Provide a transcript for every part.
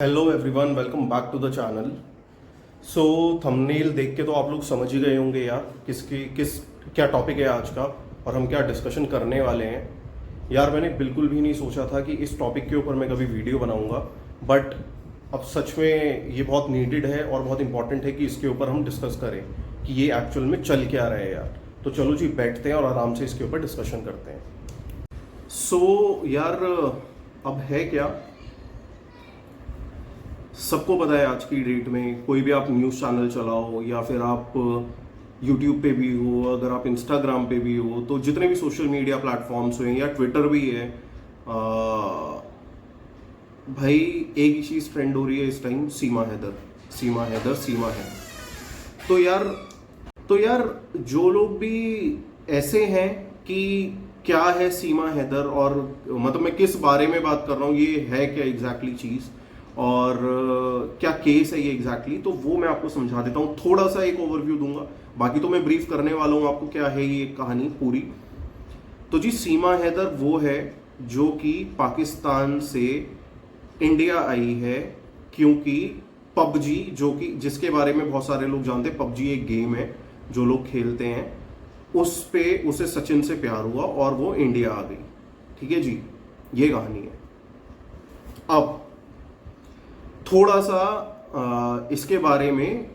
Hello everyone, welcome back to the channel. So thumbnail देख के तो आप लोग समझ ही गए होंगे यार किस क्या टॉपिक है आज का और हम क्या डिस्कशन करने वाले हैं। यार मैंने बिल्कुल भी नहीं सोचा था कि इस टॉपिक के ऊपर मैं कभी वीडियो बनाऊंगा, बट अब सच में ये बहुत नीडेड है और बहुत इंपॉर्टेंट है कि इसके ऊपर हम डिस्कस करें कि ये एक्चुअल में चल क्या रहा है यार। तो चलो जी, बैठते हैं और आराम से इसके ऊपर डिस्कशन करते हैं। सो यार, अब है क्या, सबको पता है आज की डेट में कोई भी आप न्यूज़ चैनल चलाओ या फिर आप यूट्यूब पे भी हो, अगर आप इंस्टाग्राम पे भी हो, तो जितने भी सोशल मीडिया प्लेटफॉर्म्स हैं या ट्विटर भी है, भाई एक ही चीज़ ट्रेंड हो रही है इस टाइम, सीमा हैदर, सीमा हैदर, सीमा है। तो यार तो यार जो लोग भी ऐसे हैं कि क्या है सीमा हैदर, और मतलब मैं किस बारे में बात कर रहा हूँ, ये है क्या एग्जैक्टली चीज़ और क्या केस है ये एग्जैक्टली, तो वो मैं आपको समझा देता हूँ। थोड़ा सा एक ओवरव्यू दूंगा, बाकी तो मैं ब्रीफ करने वाला हूँ आपको क्या है ये कहानी पूरी। तो जी, सीमा हैदर वो है जो कि पाकिस्तान से इंडिया आई है क्योंकि पबजी, जो कि जिसके बारे में बहुत सारे लोग जानते हैं, पबजी एक गेम है जो लोग खेलते हैं, उस पे उसे सचिन से प्यार हुआ और वो इंडिया आ गई। ठीक है जी, ये कहानी है। अब थोड़ा सा इसके बारे में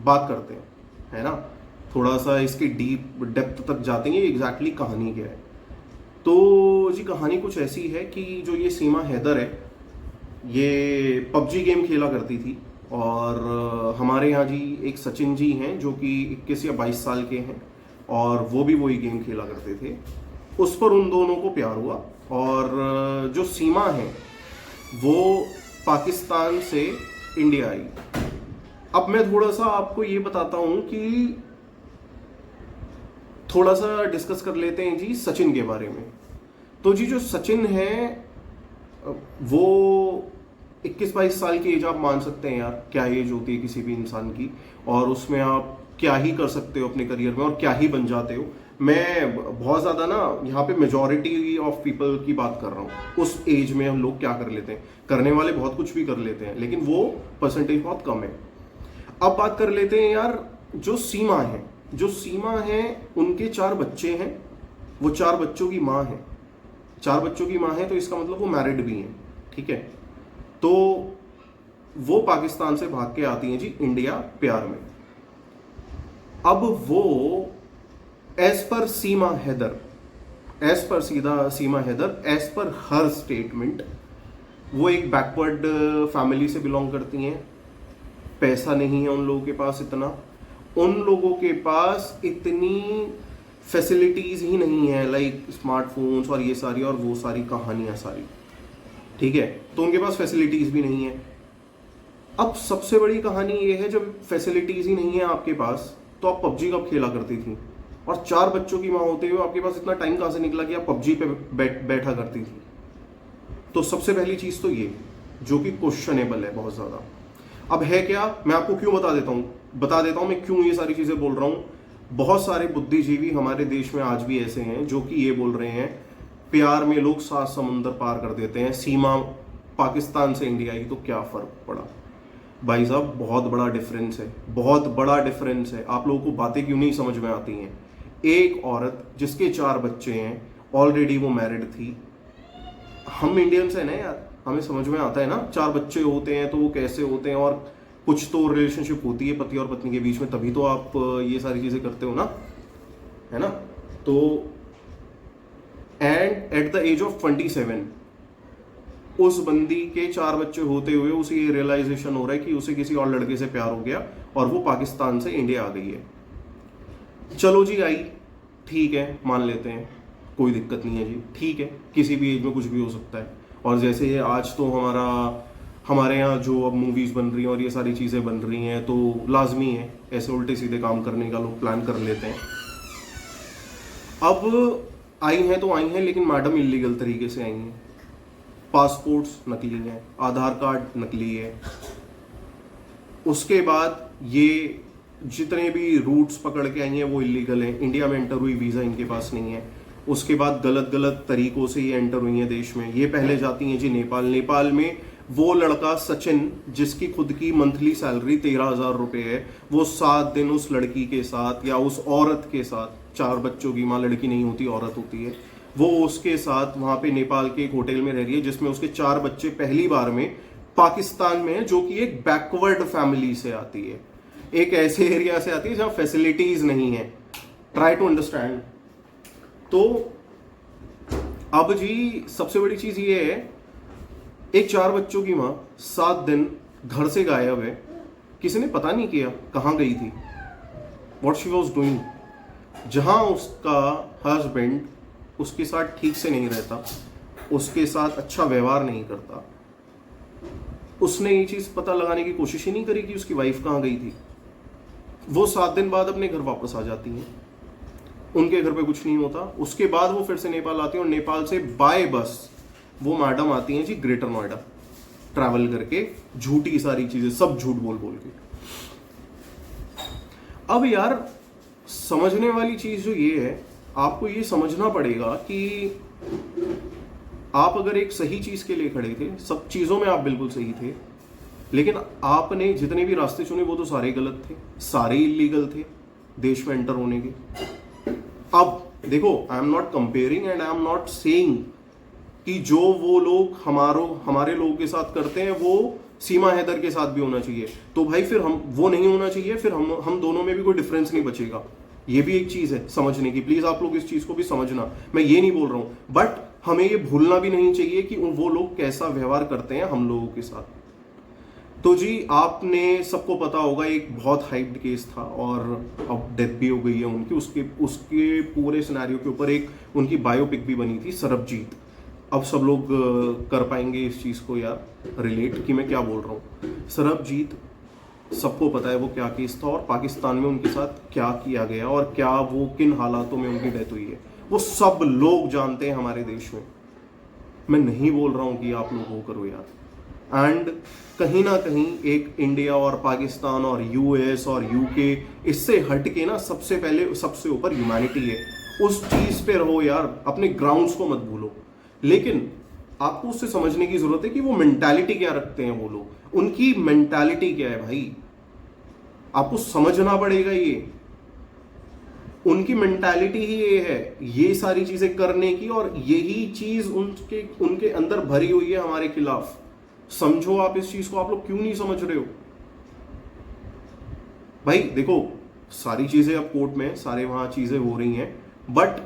बात करते हैं, है ना, थोड़ा सा इसके डीप डेप्थ तक जाते हैं, ये एग्जैक्टली कहानी क्या है। तो जी, कहानी कुछ ऐसी है कि जो ये सीमा हैदर है, ये पबजी गेम खेला करती थी और हमारे यहाँ जी एक सचिन जी हैं जो कि 21 या 22 साल के हैं और वो भी वही गेम खेला करते थे। उस पर उन दोनों को प्यार हुआ और जो सीमा है वो पाकिस्तान से इंडिया आई। अब मैं थोड़ा सा आपको ये बताता हूं कि थोड़ा सा डिस्कस कर लेते हैं जी सचिन के बारे में। तो जी, जो सचिन है वो 21-22 साल की एज आप मान सकते हैं यार, क्या एज होती है किसी भी इंसान की, और उसमें आप क्या ही कर सकते हो अपने करियर में और क्या ही बन जाते हो। मैं बहुत ज़्यादा ना यहाँ पे मेजॉरिटी ऑफ पीपल की बात कर रहा हूँ। उस एज में हम लोग क्या कर लेते हैं, करने वाले बहुत कुछ भी कर लेते हैं, लेकिन वो परसेंटेज बहुत कम है। अब बात कर लेते हैं यार, जो सीमा है, उनके 4 बच्चे हैं, वो 4 बच्चों की माँ है। 4 बच्चों की माँ है तो इसका मतलब वो मैरिड भी हैं। ठीक है, तो वो पाकिस्तान से भाग के आती हैं जी इंडिया प्यार में। अब वो एज पर सीमा हैदर, एज पर हर स्टेटमेंट, वो एक बैकवर्ड फैमिली से बिलोंग करती हैं। पैसा नहीं है उन लोगों के पास इतना, उन लोगों के पास इतनी फैसिलिटीज ही नहीं है, लाइक स्मार्टफोन्स और ये सारी और वो सारी कहानियां सारी। ठीक है, तो उनके पास फैसिलिटीज भी नहीं है। अब सबसे बड़ी कहानी ये है, जब फैसिलिटीज ही नहीं है आपके पास तो आप पबजी कब खेला करती थी, और 4 बच्चों की माँ होते हुए आपके पास इतना टाइम कहां से निकला कि आप पबजी पे बैठा करती थी। तो सबसे पहली चीज तो ये, जो कि क्वेश्चनेबल है बहुत ज्यादा। अब है क्या, मैं आपको क्यों बता देता हूं मैं क्यों ये सारी चीजें बोल रहा हूं। बहुत सारे बुद्धिजीवी हमारे देश में आज भी ऐसे हैं जो कि ये बोल रहे हैं, प्यार में लोग 7 समुंदर पार कर देते हैं, सीमा पाकिस्तान से इंडिया आई तो क्या फर्क पड़ा। भाई साहब, बहुत बड़ा डिफरेंस है, बहुत बड़ा डिफरेंस है। आप लोगों को बातें क्यों नहीं समझ में आती हैं। एक औरत जिसके 4 बच्चे हैं, ऑलरेडी वो मैरिड थी। हम इंडियंस हैं ना यार, हमें समझ में आता है ना, 4 बच्चे होते हैं तो वो कैसे होते हैं, और कुछ तो रिलेशनशिप होती है पति और पत्नी के बीच में, तभी तो आप ये सारी चीजें करते हो ना, है ना। तो and at the age of 27 उस बंदी के 4 बच्चे होते हुए उसे ये रियलाइजेशन हो रहा है कि उसे किसी और लड़के से प्यार हो गया और वो पाकिस्तान से इंडिया आ गई है। चलो जी, आई, ठीक है, मान लेते हैं, कोई दिक्कत नहीं है जी, ठीक है, किसी भी एज में कुछ भी हो सकता है। और जैसे ये आज तो हमारे यहाँ जो अब मूवीज बन रही हैं और ये सारी चीज़ें बन रही हैं, तो लाजमी है ऐसे उल्टे सीधे काम करने का लोग प्लान कर लेते हैं। अब आई हैं तो आई हैं, लेकिन मैडम इलीगल तरीके से आई हैं। पासपोर्ट्स नकली हैं, आधार कार्ड नकली है। उसके बाद ये जितने भी रूट्स पकड़ के आई हैं वो इलीगल हैं, इंडिया में एंटर हुई वीज़ा इनके पास नहीं है। उसके बाद गलत गलत तरीकों से ये एंटर हुई हैं देश में। ये पहले जाती हैं जी नेपाल। नेपाल में वो लड़का सचिन, जिसकी खुद की मंथली सैलरी 13,000 रुपए है, वो 7 दिन उस लड़की के साथ या उस औरत के साथ, 4 बच्चों की माँ, लड़की नहीं होती औरत होती है, वो उसके साथ वहां पे नेपाल के एक होटल में रह रही है, जिसमें उसके 4 बच्चे पहली बार में पाकिस्तान में है, जो कि एक बैकवर्ड फैमिली से आती है, एक ऐसे एरिया से आती है जहां फैसिलिटीज नहीं है। Try to understand. तो अब जी सबसे बड़ी चीज ये है, एक 4 बच्चों की मां 7 दिन घर से गायब है, किसी ने पता नहीं किया कहां गई थी, व्हाट शी वाज डूइंग। जहां उसका हस्बैंड उसके साथ ठीक से नहीं रहता, उसके साथ अच्छा व्यवहार नहीं करता, उसने ये चीज पता लगाने की कोशिश ही नहीं करी कि उसकी वाइफ कहां गई थी। वो 7 दिन बाद अपने घर वापस आ जाती हैं, उनके घर पे कुछ नहीं होता। उसके बाद वो फिर से नेपाल आती है, और नेपाल से बाय बस वो मैडम आती हैं जी ग्रेटर नोएडा, ट्रैवल करके, झूठी सारी चीजें, सब झूठ बोल बोल के। अब यार समझने वाली चीज जो ये है, आपको ये समझना पड़ेगा कि आप अगर एक सही चीज के लिए खड़े थे, सब चीजों में आप बिल्कुल सही थे, लेकिन आपने जितने भी रास्ते चुने वो तो सारे गलत थे, सारे इलीगल थे देश में एंटर होने के। अब देखो, I am not comparing and I am not saying कि जो वो लोग हमारे लोगों के साथ करते हैं वो सीमा हैदर के साथ भी होना चाहिए, तो भाई फिर हम वो नहीं होना चाहिए, फिर हम दोनों में भी कोई डिफरेंस नहीं बचेगा। ये भी एक चीज है समझने की, प्लीज आप लोग इस चीज को भी समझना। मैं ये नहीं बोल रहा हूं, बट हमें ये भूलना भी नहीं चाहिए कि वो लोग कैसा व्यवहार करते हैं हम लोगों के साथ। तो जी आपने, सबको पता होगा, एक बहुत हाइप्ड केस था और अब डेथ भी हो गई है उनकी, उसके पूरे सिनेरियो के ऊपर एक उनकी बायोपिक भी बनी थी, सरबजीत। अब सब लोग कर पाएंगे इस चीज को यार रिलेट कि मैं क्या बोल रहा हूँ। सरबजीत, सबको पता है वो क्या केस था और पाकिस्तान में उनके साथ क्या किया गया और क्या वो किन हालातों में उनकी डेथ हुई है, वो सब लोग जानते हैं हमारे देश में। मैं नहीं बोल रहा हूं कि आप लोग वो करो यार। एंड कहीं ना कहीं एक इंडिया और पाकिस्तान और यूएस और यूके, इससे हट के ना सबसे पहले सबसे ऊपर ह्यूमैनिटी है, उस चीज पे रहो यार, अपने ग्राउंड्स को मत भूलो। लेकिन आपको उससे समझने की जरूरत है कि वो मेंटालिटी क्या रखते हैं वो लोग, उनकी मेंटालिटी क्या है भाई, आपको समझना पड़ेगा। ये उनकी मेंटालिटी ही ये है, ये सारी चीजें करने की, और यही चीज उनके अंदर भरी हुई है हमारे खिलाफ। समझो आप इस चीज को, आप लोग क्यों नहीं समझ रहे हो भाई। देखो सारी चीजें अब कोर्ट में, सारे वहां चीजें हो रही हैं, बट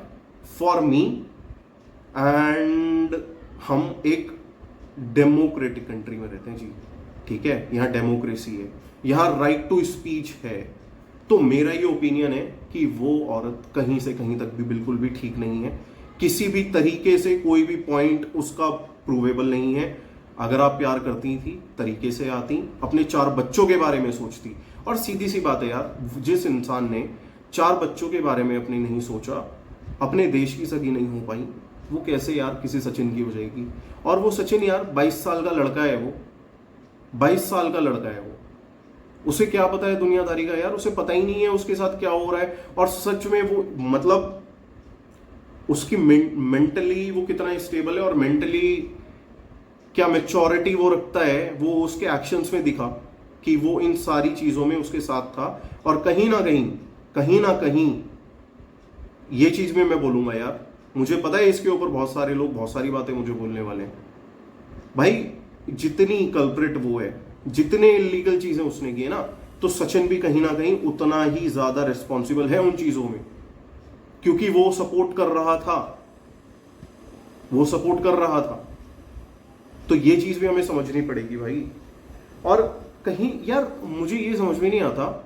फॉर मी, एंड हम एक डेमोक्रेटिक कंट्री में रहते हैं जी, ठीक है, यहां डेमोक्रेसी है, यहां राइट टू स्पीच है। तो मेरा ये ओपिनियन है कि वो औरत कहीं से कहीं तक भी बिल्कुल भी ठीक नहीं है, किसी भी तरीके से कोई भी पॉइंट उसका प्रूवेबल नहीं है। अगर आप प्यार करती थी, तरीके से आती, अपने 4 बच्चों के बारे में सोचती, और सीधी सी बात है यार, जिस इंसान ने 4 बच्चों के बारे में अपने नहीं सोचा, अपने देश की सगी नहीं हो पाई, वो कैसे यार किसी सचिन की हो जाएगी। और वो सचिन यार 22 साल का लड़का है, वो 22 साल का लड़का है, वो उसे क्या पता है दुनियादारी का यार, उसे पता ही नहीं है उसके साथ क्या हो रहा है। और सच में वो, मतलब उसकी मेंटली वो कितना स्टेबल है और मेंटली क्या मैच्योरिटी वो रखता है, वो उसके एक्शंस में दिखा कि वो इन सारी चीजों में उसके साथ था। और कहीं ना कहीं ये चीज में मैं बोलूंगा यार, मुझे पता है इसके ऊपर बहुत सारे लोग बहुत सारी बातें मुझे बोलने वाले हैं भाई। जितनी कल्प्रिट वो है, जितने इलीगल चीजें उसने की है ना, तो सचिन भी कहीं ना कहीं उतना ही ज्यादा रिस्पॉन्सिबल है उन चीजों में, क्योंकि वो सपोर्ट कर रहा था। तो ये चीज भी हमें समझनी पड़ेगी भाई। और कहीं यार मुझे ये समझ में नहीं आता,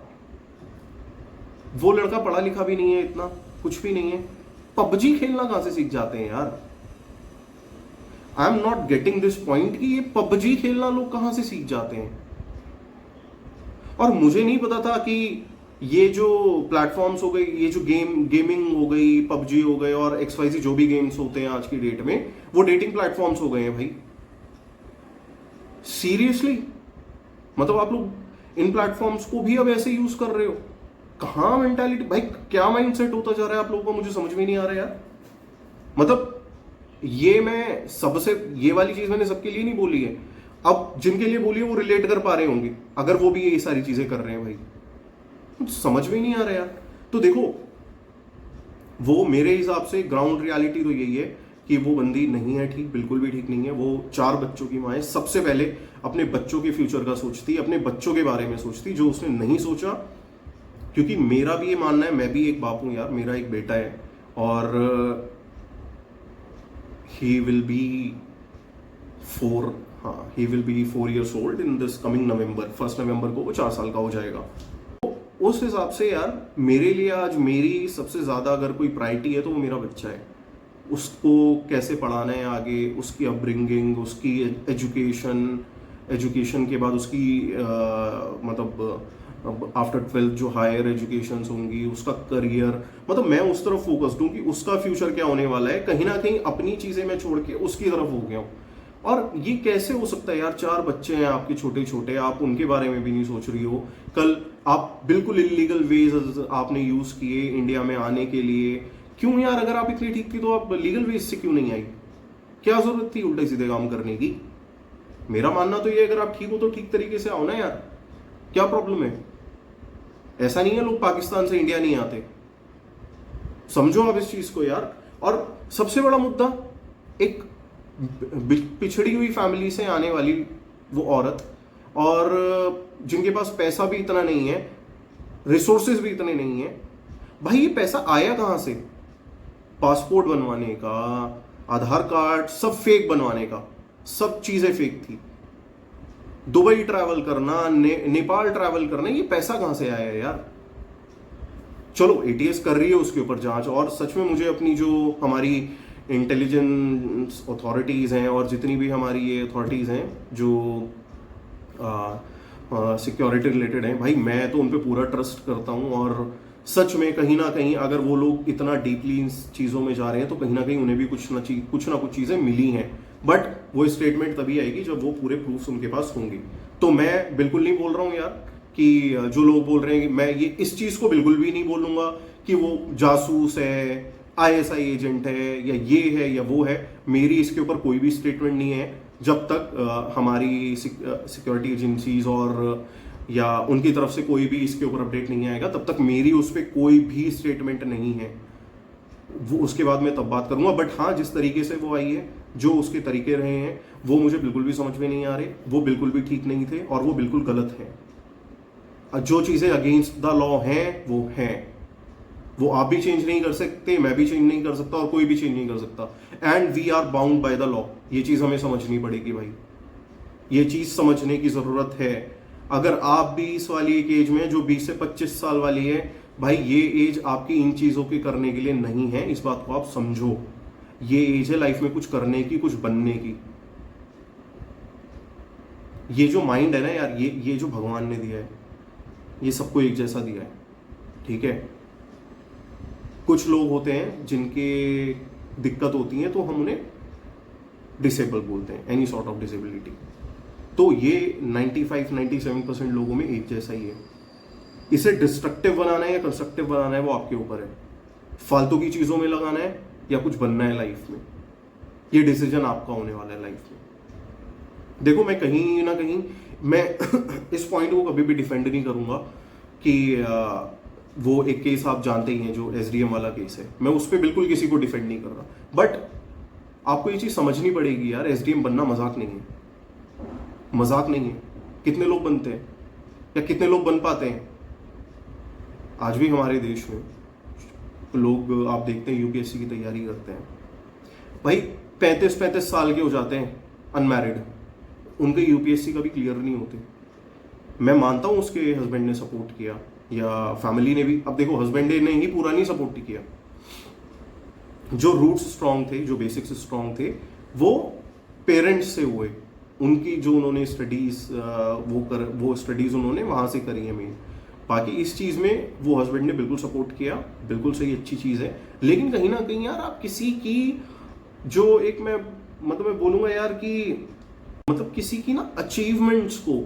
वो लड़का पढ़ा लिखा भी नहीं है, इतना कुछ भी नहीं है, पबजी खेलना कहां से सीख जाते हैं यार। I am not getting this point कि ये पबजी खेलना लोग कहां से सीख जाते हैं। और मुझे नहीं पता था कि ये जो प्लेटफॉर्म्स हो गए, ये जो गेमिंग हो गई, पबजी हो गए और XYZ जो भी गेम्स होते हैं आज की डेट में, वो डेटिंग प्लेटफॉर्म्स हो गए हैं भाई। सीरियसली, मतलब आप लोग इन प्लेटफॉर्म्स को भी अब ऐसे यूज कर रहे हो। कहां मेंटालिटी भाई, क्या माइंडसेट होता जा रहा है आप लोगों को, मुझे समझ में नहीं आ रहा यार। मतलब ये मैं सबसे, ये वाली चीज मैंने सबके लिए नहीं बोली है, अब जिनके लिए बोलिए वो रिलेट कर पा रहे होंगे अगर वो भी ये सारी चीजें कर रहे हैं भाई, कुछ समझ में नहीं आ रहा यार। तो देखो वो मेरे हिसाब से ग्राउंड रियलिटी तो यही है कि वो बंदी नहीं है ठीक, बिल्कुल भी ठीक नहीं है। वो 4 बच्चों की माँ है, सबसे पहले अपने बच्चों के फ्यूचर का सोचती, अपने बच्चों के बारे में सोचती, जो उसने नहीं सोचा। क्योंकि मेरा भी ये मानना है, मैं भी एक बाप हूं यार, मेरा एक बेटा है और he will be 4 years old in this coming November. 1 नवंबर को वो 4 साल का हो जाएगा। उस हिसाब से यार मेरे लिए आज मेरी सबसे ज्यादा अगर कोई प्रायोरिटी है तो वो मेरा बच्चा है। उसको कैसे पढ़ाना है आगे, उसकी अपब्रिंगिंग, उसकी एजुकेशन के बाद उसकी मतलब आफ्टर 12th जो हायर एजुकेशन होंगी, उसका करियर, मतलब मैं उस तरफ फोकस्ड हूँ कि उसका फ्यूचर क्या होने वाला है। कहीं ना कहीं अपनी चीजें मैं छोड़ के उसकी तरफ हो गया हूँ। और ये कैसे हो सकता है यार, 4 बच्चे हैं आपके छोटे छोटे, आप उनके बारे में भी नहीं सोच रही हो। कल आप बिल्कुल इलीगल वेज आपने यूज किए इंडिया में आने के लिए। क्यों यार, अगर आप इतनी ठीक थी तो आप लीगल वेज से क्यों नहीं आई? क्या जरूरत थी उल्टे सीधे काम करने की? मेरा मानना तो ये, अगर आप ठीक हो तो ठीक तरीके से आओ ना यार, क्या प्रॉब्लम है? ऐसा नहीं है लोग पाकिस्तान से इंडिया नहीं आते, समझो आप इस चीज को यार। और सबसे बड़ा मुद्दा, एक पिछड़ी हुई फैमिली से आने वाली वो औरत, और जिनके पास पैसा भी इतना नहीं है, रिसोर्सेज भी इतने नहीं है, भाई ये पैसा आया कहां से? पासपोर्ट बनवाने का, आधार कार्ड, सब फेक बनवाने का, सब चीजें फेक थी। दुबई ट्रैवल करना, नेपाल ट्रैवल करना, ये पैसा कहां से आया है यार? चलो एटीएस कर रही है उसके ऊपर जांच, और सच में मुझे अपनी जो हमारी इंटेलिजेंस अथॉरिटीज हैं और जितनी भी हमारी ये अथॉरिटीज हैं जो सिक्योरिटी रिलेटेड हैं, भाई मैं तो उन पे पूरा ट्रस्ट करता हूं। और सच में कहीं ना कहीं अगर वो लोग इतना डीपली इन चीज़ों में जा रहे हैं तो कहीं ना कहीं उन्हें भी कुछ ना कुछ चीज़ें मिली हैं। बट वो स्टेटमेंट तभी आएगी जब वो पूरे प्रूफ्स उनके पास होंगे। तो मैं बिल्कुल नहीं बोल रहा हूँ यार कि जो लोग बोल रहे हैं कि मैं ये इस चीज़ को बिल्कुल भी नहीं बोलूँगा कि वो जासूस है, आईएसआई एजेंट है, या ये है या वो है। मेरी इसके ऊपर कोई भी स्टेटमेंट नहीं है जब तक हमारी सिक्योरिटी एजेंसीज और या उनकी तरफ से कोई भी इसके ऊपर अपडेट नहीं आएगा, तब तक मेरी उस पर कोई भी स्टेटमेंट नहीं है। वो उसके बाद मैं तब बात करूंगा। बट हाँ, जिस तरीके से वो आई है, जो उसके तरीके रहे हैं, वो मुझे बिल्कुल भी समझ में नहीं आ रहे, वो बिल्कुल भी ठीक नहीं थे और वो बिल्कुल गलत है। जो चीजें अगेंस्ट द लॉ हैं वो हैं, वो आप भी चेंज नहीं कर सकते, मैं भी चेंज नहीं कर सकता और कोई भी चेंज नहीं कर सकता। And we are bound by the law. ये चीज हमें समझनी पड़ेगी भाई, ये चीज समझने की जरूरत है। अगर आप भी इस वाली एक एज में जो 20 से 25 साल वाली है, भाई ये एज आपकी इन चीजों के करने के लिए नहीं है, इस बात को आप समझो। ये एज है लाइफ में कुछ करने की, कुछ बनने की। ये जो माइंड है ना यार, ये जो भगवान ने दिया है, ये सबको एक जैसा दिया है, ठीक है। कुछ लोग होते हैं जिनके दिक्कत होती है तो हम उन्हें डिसेबल बोलते हैं, एनी सॉर्ट ऑफ डिसेबिलिटी। तो ये 95-97% लोगों में एक जैसा ही है। इसे डिस्ट्रक्टिव बनाना है या कंस्ट्रक्टिव बनाना है वो आपके ऊपर है। फालतू की चीजों में लगाना है या कुछ बनना है लाइफ में, ये डिसीजन आपका होने वाला है लाइफ में। देखो मैं कहीं ना कहीं मैं इस पॉइंट को कभी भी डिफेंड नहीं करूंगा कि वो एक केस आप जानते ही हैं जो एसडीएम वाला केस है, मैं उस पर बिल्कुल किसी को डिफेंड नहीं कर रहा। बट आपको ये चीज समझनी पड़ेगी यार, एसडीएम बनना मजाक नहीं है, मजाक नहीं है। कितने लोग बनते हैं या कितने लोग बन पाते हैं? आज भी हमारे देश में लोग आप देखते हैं यूपीएससी की तैयारी करते हैं, भाई 35-35 साल के हो जाते हैं अनमैरिड, उनके यूपीएससी कभी क्लियर नहीं होते। मैं मानता हूं उसके हस्बैंड ने सपोर्ट किया या फैमिली ने भी। अब देखो हस्बैंड ने ही पूरा नहीं सपोर्ट किया, जो रूट्स स्ट्रांग थे, जो बेसिक्स स्ट्रांग थे, वो पेरेंट्स से हुए। उनकी जो उन्होंने स्टडीज वो स्टडीज उन्होंने वहां से करी है मेन। बाकी इस चीज में वो हस्बैंड ने बिल्कुल सपोर्ट किया, बिल्कुल सही, अच्छी चीज है। लेकिन कहीं ना कहीं यार आप किसी की जो एक मैं बोलूंगा यार कि मतलब किसी की ना अचीवमेंट्स को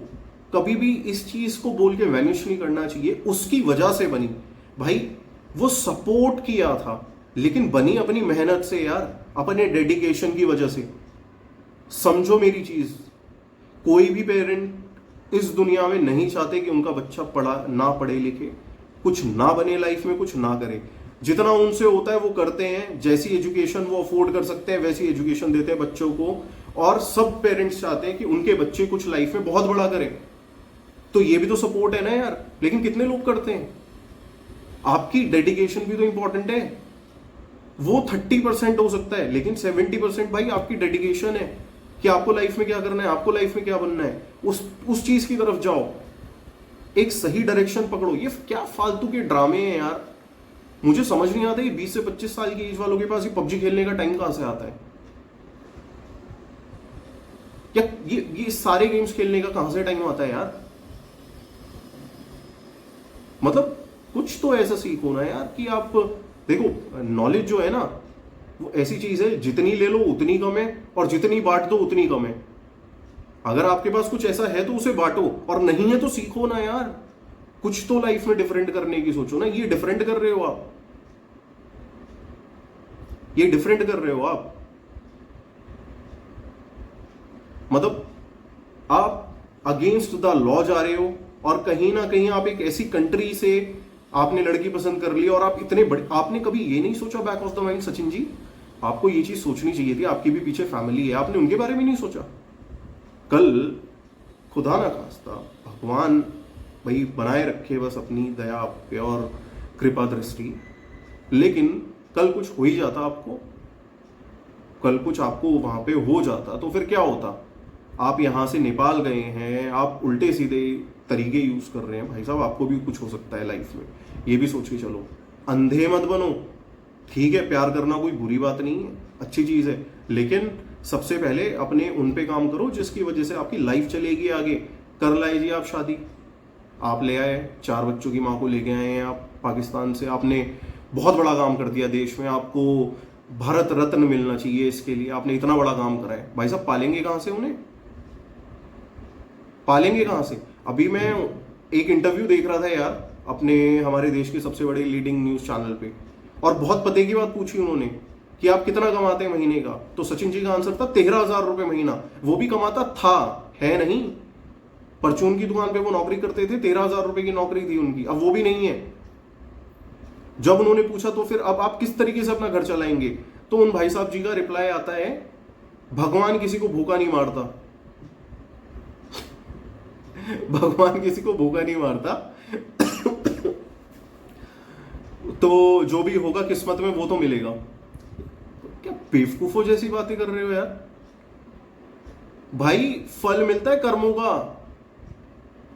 कभी भी इस चीज को बोल के वैनिश नहीं करना चाहिए। उसकी वजह से बनी, भाई वो सपोर्ट किया था लेकिन बनी अपनी मेहनत से यार, अपने डेडिकेशन की वजह से। समझो मेरी चीज, कोई भी पेरेंट इस दुनिया में नहीं चाहते कि उनका बच्चा पढ़े लिखे, कुछ ना बने लाइफ में, कुछ ना करे। जितना उनसे होता है वो करते हैं, जैसी एजुकेशन वो अफोर्ड कर सकते हैं वैसी एजुकेशन देते हैं बच्चों को, और सब पेरेंट्स चाहते हैं कि उनके बच्चे कुछ लाइफ में बहुत बड़ा करें। तो ये भी तो सपोर्ट है ना यार, लेकिन कितने लोग करते हैं? आपकी डेडिकेशन भी तो इंपॉर्टेंट है। वो 30% हो सकता है, लेकिन 70% भाई आपकी डेडिकेशन है कि आपको लाइफ में क्या करना है, आपको लाइफ में क्या बनना है, उस चीज की तरफ जाओ, एक सही डायरेक्शन पकड़ो। ये क्या फालतू के ड्रामे हैं यार, मुझे समझ नहीं आता। ये 20 से 25 साल की एज वालों के पास ये पबजी खेलने का टाइम कहां से आता है? या ये सारे गेम्स खेलने का कहां से टाइम आता है यार? मतलब कुछ तो ऐसा सीखो ना यार कि आप देखो, नॉलेज जो है ना वो ऐसी चीज है, जितनी ले लो उतनी कम है, और जितनी बांट दो उतनी कम है। अगर आपके पास कुछ ऐसा है तो उसे बांटो, और नहीं है तो सीखो ना यार। कुछ तो लाइफ में डिफरेंट करने की सोचो ना। ये डिफरेंट कर रहे हो आप, ये डिफरेंट कर रहे हो आप। मतलब आप अगेंस्ट द लॉ जा रहे हो, और कहीं ना कहीं आप एक ऐसी कंट्री से आपने लड़की पसंद कर ली, और आप इतने बड़े, आपने कभी ये नहीं सोचा back of the mind Sachin ji, आपको ये चीज सोचनी चाहिए थी, आपकी भी पीछे फैमिली है, आपने उनके बारे में नहीं सोचा। कल खुदा ना खास्ता भगवान भाई बनाए रखे बस अपनी दया आप पे और कृपा दृष्टि, लेकिन कल कुछ हो ही जाता आपको, कल कुछ आपको वहां पे हो जाता तो फिर क्या होता? आप यहां से नेपाल गए हैं, आप उल्टे सीधे तरीके यूज कर रहे हैं, भाई साहब आपको भी कुछ हो सकता है लाइफ में, ये भी सोच के चलो। अंधे मत बनो, ठीक है प्यार करना कोई बुरी बात नहीं है, अच्छी चीज है, लेकिन सबसे पहले अपने उन पे काम करो जिसकी वजह से आपकी लाइफ चलेगी आगे। कर लाए जी आप शादी, आप ले आए 4 बच्चों की माँ को लेके आए हैं आप पाकिस्तान से, आपने बहुत बड़ा काम कर दिया देश में, आपको भारत रत्न मिलना चाहिए इसके लिए, आपने इतना बड़ा काम करा है। भाई साहब पालेंगे कहां से उन्हें? पालेंगे कहां से? अभी मैं एक इंटरव्यू देख रहा था यार अपने हमारे देश के सबसे बड़े लीडिंग न्यूज चैनल पे, और बहुत पते की बात पूछी उन्होंने कि आप कितना कमाते हैं महीने का, तो सचिन जी का आंसर था 13,000 रुपए महीना। वो भी कमाता था, है नहीं। परचून की दुकान पे वो नौकरी करते थे, 13,000 रुपए की नौकरी थी उनकी, अब वो भी नहीं है। जब उन्होंने पूछा तो फिर अब आप किस तरीके से अपना घर चलाएंगे, तो उन भाई साहब जी का रिप्लाई आता है, भगवान किसी को भूखा नहीं मारता। भगवान किसी को भूखा नहीं मारता। तो जो भी होगा किस्मत में वो तो मिलेगा। क्या बेवकूफों जैसी बातें कर रहे हो यार? भाई फल मिलता है कर्मों का,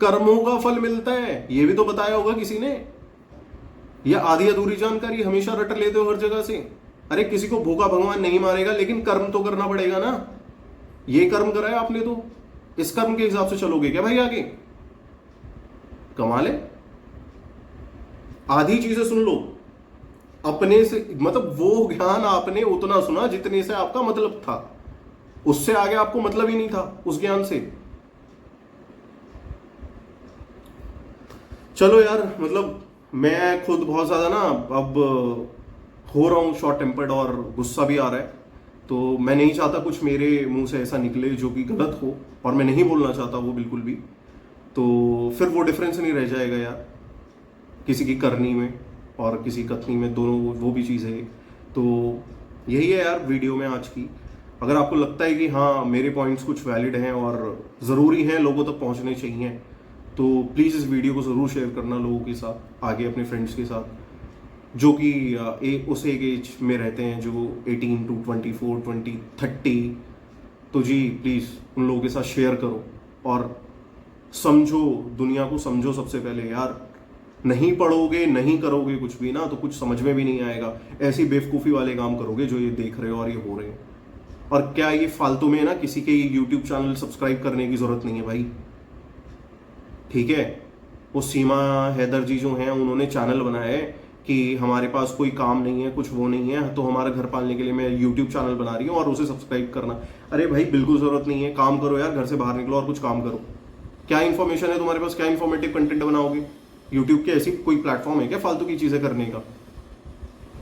कर्मों का फल मिलता है, ये भी तो बताया होगा किसी ने। या आधी अधूरी जानकारी हमेशा रट लेते हो हर जगह से। अरे किसी को भूखा भगवान नहीं मारेगा, लेकिन कर्म तो करना पड़ेगा ना। ये कर्म करा है आपने, तो इस कर्म के हिसाब से चलोगे क्या भाई आगे? कमाल है। आधी चीजें सुन लो अपने से, मतलब वो ज्ञान आपने उतना सुना जितने से आपका मतलब था, उससे आगे आपको मतलब ही नहीं था उस ज्ञान से। चलो यार, मतलब मैं खुद बहुत ज्यादा ना अब हो रहा हूं शॉर्ट टेम्पर्ड, और गुस्सा भी आ रहा है, तो मैं नहीं चाहता कुछ मेरे मुंह से ऐसा निकले जो कि गलत हो, और मैं नहीं बोलना चाहता वो बिल्कुल भी। तो फिर वो डिफरेंस नहीं रह जाएगा यार, किसी की करनी में और किसी कथनी में, दोनों वो भी चीज़ है। तो यही है यार वीडियो में आज की। अगर आपको लगता है कि हाँ मेरे पॉइंट्स कुछ वैलिड हैं और ज़रूरी हैं, लोगों तक पहुंचने चाहिए, तो प्लीज़ इस वीडियो को ज़रूर शेयर करना लोगों के साथ, आगे अपने फ्रेंड्स के साथ, जो कि उस एक एज में रहते हैं, जो 18 to 24, 20, 30। तो जी प्लीज़ उन लोगों के साथ शेयर करो और समझो, दुनिया को समझो सबसे पहले यार। नहीं पढ़ोगे, नहीं करोगे कुछ भी ना, तो कुछ समझ में भी नहीं आएगा। ऐसी बेवकूफ़ी वाले काम करोगे जो ये देख रहे हो और ये हो रहे हैं। और क्या ये फालतू में ना किसी के यूट्यूब चैनल सब्सक्राइब करने की ज़रूरत नहीं है भाई, ठीक है। वो सीमा हैदर जी जो हैं, उन्होंने चैनल बनाया है कि हमारे पास कोई काम नहीं है, कुछ वो नहीं है, तो हमारा घर पालने के लिए मैं यूट्यूब चैनल बना रही हूँ और उसे सब्सक्राइब करना। अरे भाई बिल्कुल ज़रूरत नहीं है, काम करो यार, घर से बाहर निकलो और कुछ काम करो। क्या इन्फॉर्मेशन है तुम्हारे पास, क्या इन्फॉर्मेटिव कंटेंट बनाओगे? यूट्यूब के ऐसी कोई प्लेटफॉर्म है क्या फालतू की चीज़ें करने का?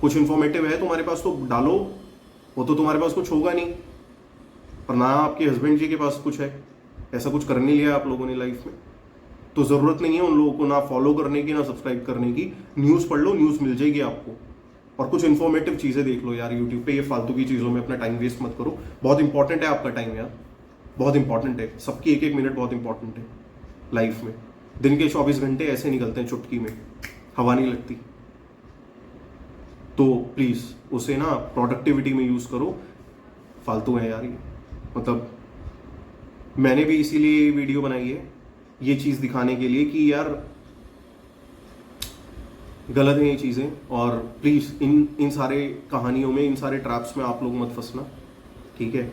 कुछ इन्फॉर्मेटिव है तुम्हारे पास तो डालो, वो तो तुम्हारे पास कुछ होगा नहीं, पर ना आपके हस्बैंड जी के पास कुछ है, ऐसा कुछ कर नहीं लिया आप लोगों ने लाइफ में, तो ज़रूरत नहीं है उन लोगों को ना फॉलो करने की ना सब्सक्राइब करने की। न्यूज़ पढ़ लो, न्यूज़ मिल जाएगी आपको, और कुछ इन्फॉर्मेटिव चीज़ें देख लो यार यूट्यूब पे। ये फालतू की चीज़ों में अपना टाइम वेस्ट मत करो। बहुत इंपॉर्टेंट है आपका टाइम यार, बहुत इंपॉर्टेंट है। सबकी एक एक मिनट बहुत इंपॉर्टेंट है लाइफ में। दिन के 24 घंटे ऐसे निकलते हैं चुटकी में, हवा नहीं लगती। तो प्लीज़ उसे ना प्रोडक्टिविटी में यूज़ करो। फालतू है यार ये, मतलब मैंने भी इसीलिए वीडियो बनाई है, ये चीज़ दिखाने के लिए कि यार गलत है ये चीज़ें। और प्लीज़ इन सारे कहानियों में, इन सारे ट्रैप्स में आप लोग मत फंसना, ठीक है।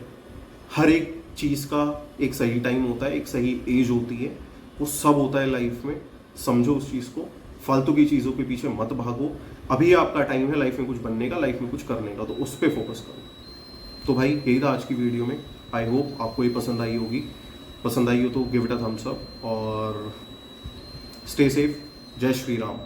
हर एक चीज़ का एक सही टाइम होता है, एक सही एज होती है, वो सब होता है लाइफ में। समझो उस चीज़ को, फालतू की चीज़ों के पीछे मत भागो। अभी आपका टाइम है लाइफ में कुछ बनने का, लाइफ में कुछ करने का, तो उस पर फोकस करो। तो भाई यही था आज की वीडियो में। आई होप आपको ये पसंद आई होगी। पसंद आई हो तो give it a thumbs up और स्टे सेफ। जय श्री राम।